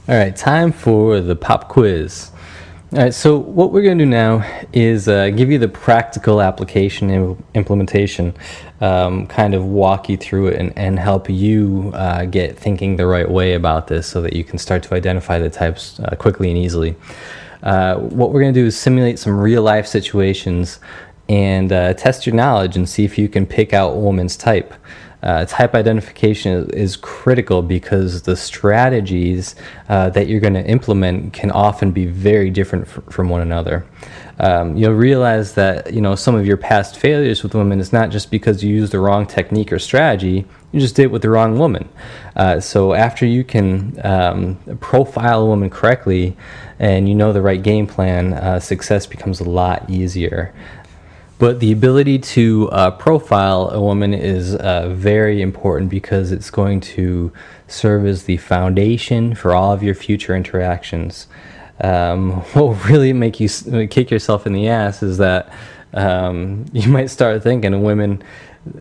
All right, time for the pop quiz. All right, so what we're going to do now is give you the practical application and implementation, kind of walk you through it and help you get thinking the right way about this so that you can start to identify the types quickly and easily. What we're going to do is simulate some real life situations and test your knowledge and see if you can pick out a woman's type. Type identification is critical because the strategies that you're going to implement can often be very different from one another. You'll realize that some of your past failures with women is not just because you used the wrong technique or strategy, you just did it with the wrong woman. So after you can profile a woman correctly and you know the right game plan, success becomes a lot easier. But the ability to profile a woman is very important because it's going to serve as the foundation for all of your future interactions. What will really make you kick yourself in the ass is that you might start thinking women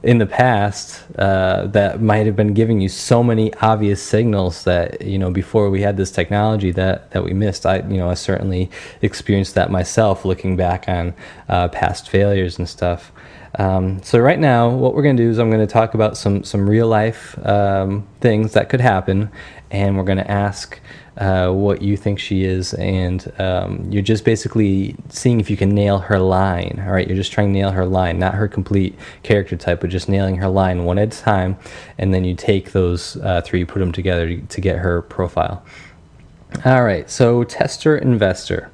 in the past that might have been giving you so many obvious signals that before we had this technology that we missed. I certainly experienced that myself, looking back on past failures and stuff. So right now what we're going to do is I'm going to talk about some real life things that could happen, and we're going to ask what you think she is, and you're just basically seeing if you can nail her line. All right, you're just trying to nail her line, not her complete character type, but just nailing her line one at a time, and then you take those three, put them together to get her profile. All right, so tester investor.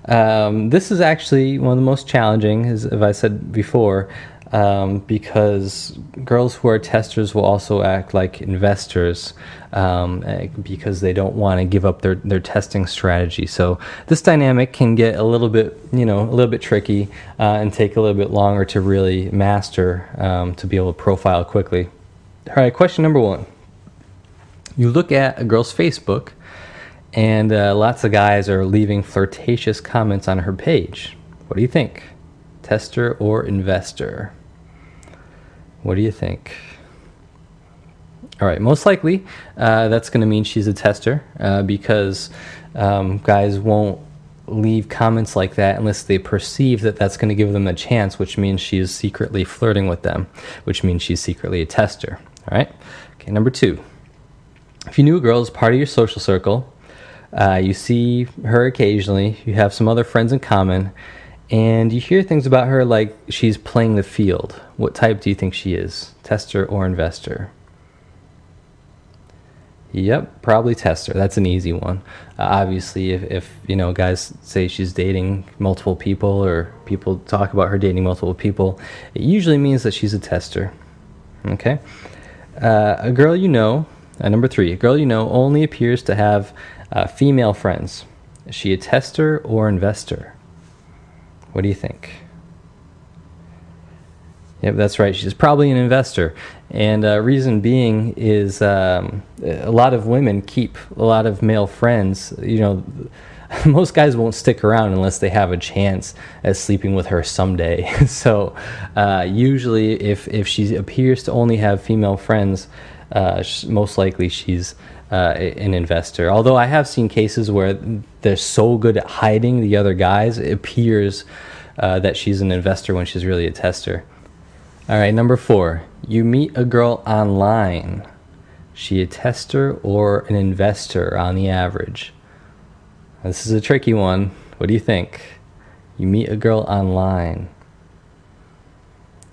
This is actually one of the most challenging, as I said before, because girls who are testers will also act like investors because they don't want to give up their testing strategy. So this dynamic can get a little bit tricky and take a little bit longer to really master to be able to profile quickly. All right, question number one. You look at a girl's Facebook, and lots of guys are leaving flirtatious comments on her page. What do you think? Tester or investor? What do you think? All right, most likely that's going to mean she's a tester because guys won't leave comments like that unless they perceive that that's going to give them a chance, which means she is secretly flirting with them, which means she's secretly a tester. All right? Okay, number two. If you knew a girl as part of your social circle, you see her occasionally, you have some other friends in common, and you hear things about her like she's playing the field. What type do you think she is? Tester or investor? Yep, probably tester. That's an easy one. Obviously, if guys say she's dating multiple people, or people talk about her dating multiple people, it usually means that she's a tester. Okay? A girl number three, a girl only appears to have female friends. Is she a tester or investor? What do you think? Yep, that's right. She's probably an investor. And reason being is a lot of women keep a lot of male friends. Most guys won't stick around unless they have a chance at sleeping with her someday. So usually if she appears to only have female friends, most likely she's an investor. Although I have seen cases where they're so good at hiding the other guys, it appears that she's an investor when she's really a tester. All right, number four. You meet a girl online. She a tester or an investor on the average? This is a tricky one. What do you think? You meet a girl online.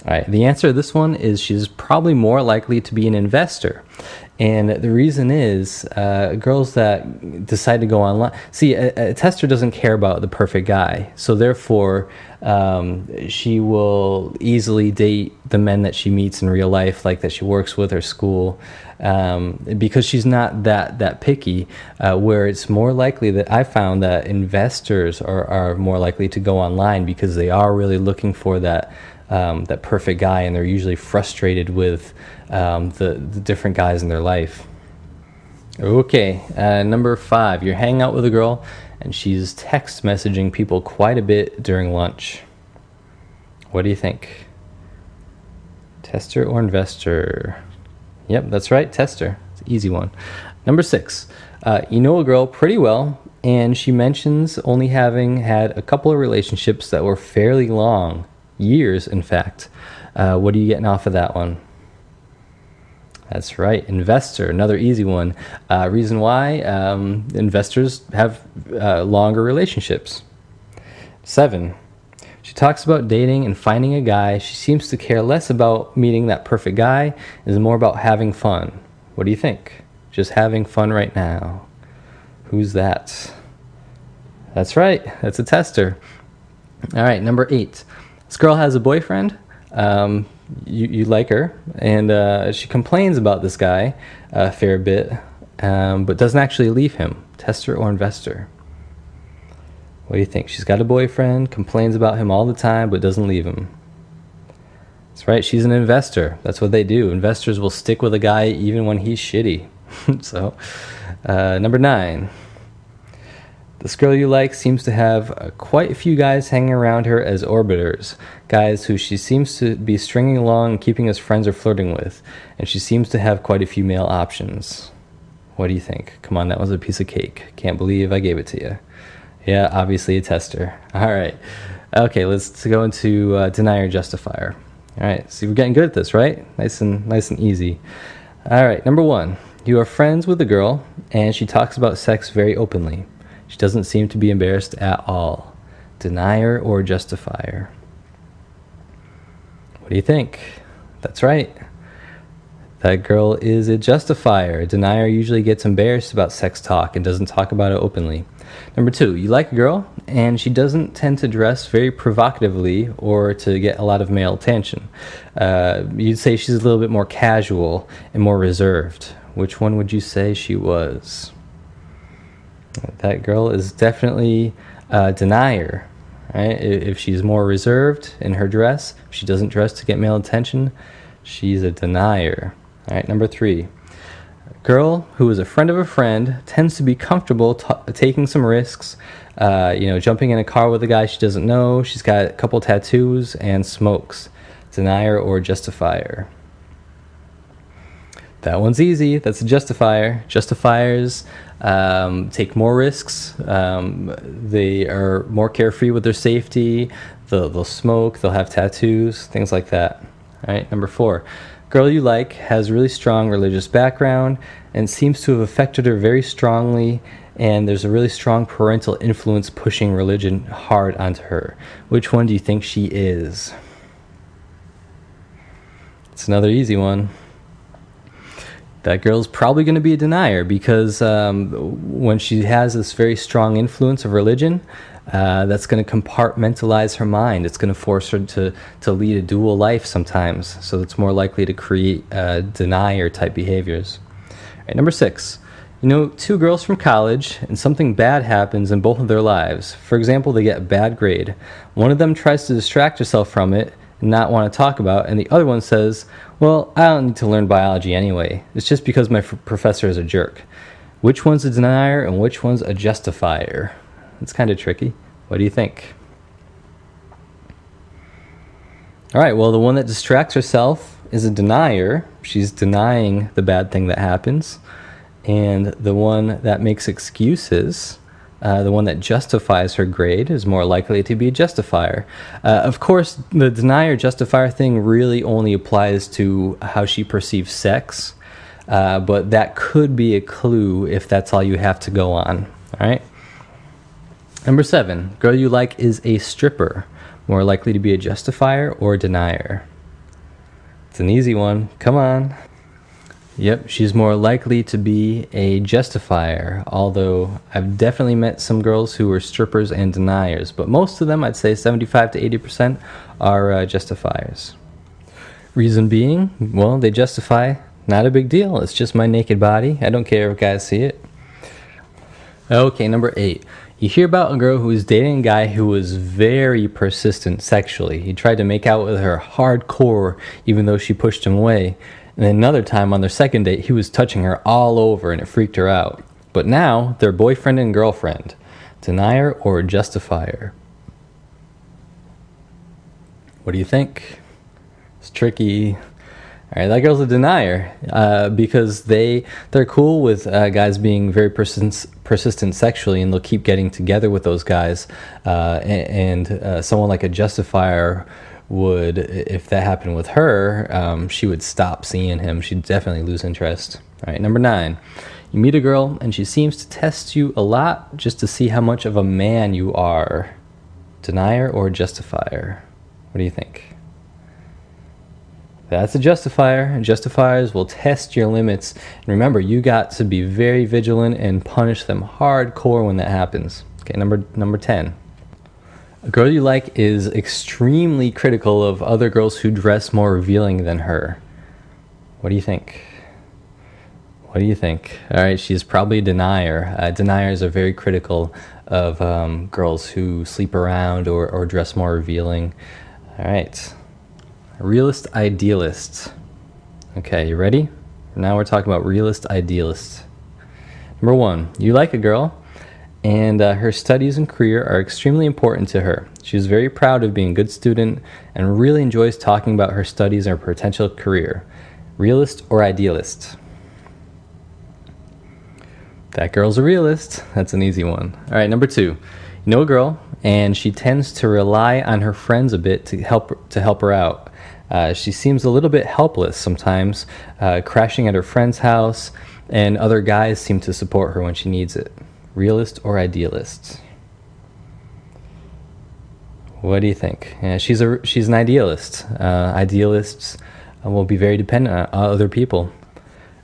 All right, the answer to this one is she's probably more likely to be an investor. And the reason is girls that decide to go online. See, a tester doesn't care about the perfect guy. So therefore, she will easily date the men that she meets in real life, like that she works with or school, because she's not that picky. Where it's more likely that I found that investors are more likely to go online because they are really looking for that perfect guy, and they're usually frustrated with the different guys in their life. Okay, number five. You're hanging out with a girl, and she's text messaging people quite a bit during lunch. What do you think? Tester or investor? Yep, that's right, tester. It's an easy one. Number six. You know a girl pretty well, and she mentions only having had a couple of relationships that were fairly long, years, in fact. What are you getting off of that one? That's right, investor, another easy one. Reason why investors have longer relationships. 7. She talks about dating and finding a guy. She seems to care less about meeting that perfect guy, and is more about having fun. What do you think? Just having fun right now. Who's that? That's right, that's a tester. All right, number 8. This girl has a boyfriend. You like her, and she complains about this guy a fair bit, but doesn't actually leave him. Tester or investor? What do you think? She's got a boyfriend, complains about him all the time, but doesn't leave him. That's right, she's an investor. That's what they do. Investors will stick with a guy even when he's shitty. So, number 9. This girl you like seems to have quite a few guys hanging around her as orbiters, guys who she seems to be stringing along and keeping as friends or flirting with, and she seems to have quite a few male options. What do you think? Come on, that was a piece of cake. Can't believe I gave it to you. Yeah, obviously a tester. All right. Okay, let's go into denier justifier. All right, see, we're getting good at this, right? Nice and easy. All right, number 1. You are friends with a girl, and she talks about sex very openly. She doesn't seem to be embarrassed at all. Denier or justifier? What do you think? That's right. That girl is a justifier. A denier usually gets embarrassed about sex talk and doesn't talk about it openly. Number 2, you like a girl, and she doesn't tend to dress very provocatively or to get a lot of male attention. You'd say she's a little bit more casual and more reserved. Which one would you say she was? That girl is definitely a denier. Right? If she's more reserved in her dress, if she doesn't dress to get male attention, she's a denier. All right, number 3. A girl who is a friend of a friend tends to be comfortable taking some risks, jumping in a car with a guy she doesn't know. She's got a couple tattoos and smokes. Denier or justifier? That one's easy. That's a justifier. Justifiers take more risks. They are more carefree with their safety. They'll smoke. They'll have tattoos, things like that. All right, number 4. Girl you like has a really strong religious background and seems to have affected her very strongly, and there's a really strong parental influence pushing religion hard onto her. Which one do you think she is? It's another easy one. That girl's probably going to be a denier because when she has this very strong influence of religion, that's going to compartmentalize her mind. It's going to force her to lead a dual life sometimes, so it's more likely to create denier type behaviors. All right, number 6. You know, 2 girls from college, and something bad happens in both of their lives. For example, they get a bad grade. One of them tries to distract herself from it and not want to talk about, and the other one says, well, I don't need to learn biology anyway. It's just because my professor is a jerk. Which one's a denier and which one's a justifier? It's kind of tricky. What do you think? All right, well, the one that distracts herself is a denier. She's denying the bad thing that happens. And the one that makes excuses, the one that justifies her grade, is more likely to be a justifier. Of course, the denier justifier thing really only applies to how she perceives sex, but that could be a clue if that's all you have to go on. All right. Number 7, girl you like is a stripper, more likely to be a justifier or a denier. It's an easy one. Come on. Yep, she's more likely to be a justifier, although I've definitely met some girls who are strippers and deniers, but most of them, I'd say 75 to 80%, are justifiers. Reason being, well, they justify, not a big deal, it's just my naked body, I don't care if guys see it. Okay, number 8. You hear about a girl who was dating a guy who was very persistent sexually. He tried to make out with her hardcore, even though she pushed him away. And then another time on their second date, he was touching her all over and it freaked her out. But now, they're boyfriend and girlfriend. Denier or justifier? What do you think? It's tricky. All All right, that girl's a denier because they're cool with guys being very persistent sexually, and they'll keep getting together with those guys. And someone like a justifier would, if that happened with her, she would stop seeing him. She'd definitely lose interest. All right, number 9. You meet a girl and she seems to test you a lot just to see how much of a man you are. Denier or justifier? What do you think? That's a justifier. Justifiers will test your limits. And remember, you got to be very vigilant and punish them hardcore when that happens. Okay, number 10. A girl you like is extremely critical of other girls who dress more revealing than her. What do you think? What do you think? All right, she's probably a denier. Deniers are very critical of girls who sleep around or dress more revealing. All right. Realist, idealist. Okay, you ready? Now we're talking about realist, idealist. Number 1, you like a girl, and her studies and career are extremely important to her. She's very proud of being a good student and really enjoys talking about her studies and her potential career. Realist or idealist? That girl's a realist. That's an easy one. All right, number 2. You know a girl, and she tends to rely on her friends a bit to help her out. She seems a little bit helpless sometimes, crashing at her friend's house, and other guys seem to support her when she needs it. Realist or idealist? What do you think? She's an idealist. Idealists will be very dependent on other people.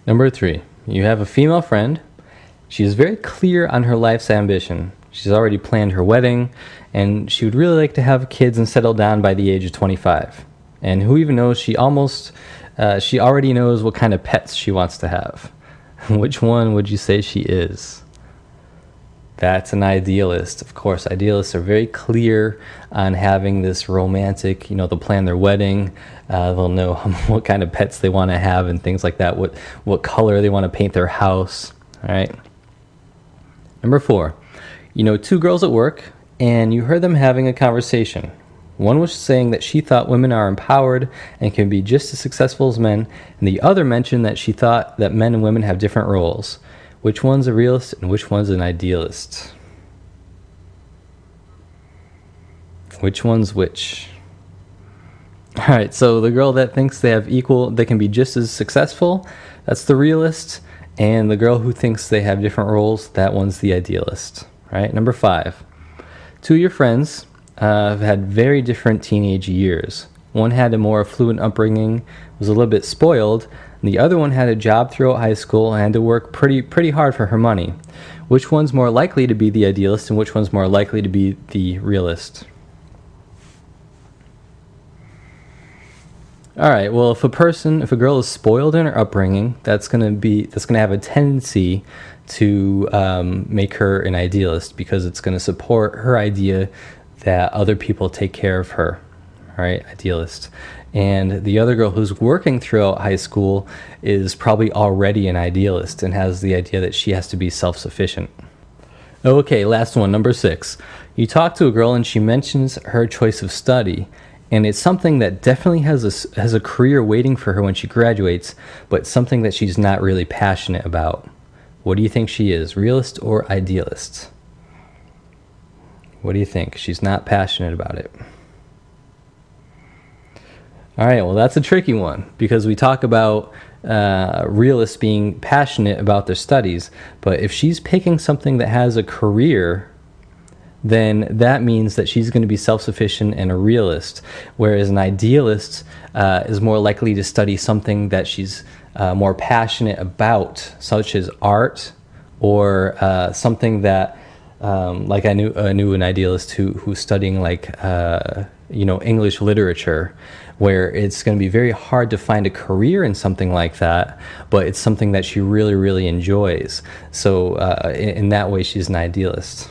Number 3, you have a female friend. She is very clear on her life's ambition. She's already planned her wedding, and she would really like to have kids and settle down by the age of 25. And who even knows, she already knows what kind of pets she wants to have. Which one would you say she is? That's an idealist. Of course, idealists are very clear on having this romantic, they'll plan their wedding, they'll know what kind of pets they want to have and things like that, what color they want to paint their house. All right. Number 4, you know 2 girls at work, and you heard them having a conversation. One was saying that she thought women are empowered and can be just as successful as men, and the other mentioned that she thought that men and women have different roles. Which one's a realist and which one's an idealist? Which one's which? All right, so the girl that thinks they can be just as successful, that's the realist, and the girl who thinks they have different roles, that one's the idealist. All right, number 5. 2 of your friends have had very different teenage years. One had a more affluent upbringing, was a little bit spoiled, and the other one had a job throughout high school and had to work pretty hard for her money. Which one's more likely to be the idealist and which one's more likely to be the realist? All right, well, if a girl is spoiled in her upbringing, that's going to have a tendency to make her an idealist, because it's going to support her idea that other people take care of her. All right, idealist. And the other girl who's working throughout high school is probably already an idealist and has the idea that she has to be self-sufficient. Okay, last one, number 6. You talk to a girl and she mentions her choice of study, and it's something that definitely has a career waiting for her when she graduates, but something that she's not really passionate about. What do you think she is, realist or idealist? What do you think? She's not passionate about it. All right, well, that's a tricky one, because we talk about realists being passionate about their studies, but if she's picking something that has a career, then that means that she's going to be self-sufficient and a realist, whereas an idealist is more likely to study something that she's more passionate about, such as art, or something that, like I knew an idealist who's studying English literature, where it's going to be very hard to find a career in something like that, but it's something that she really, really enjoys. So in that way, she's an idealist.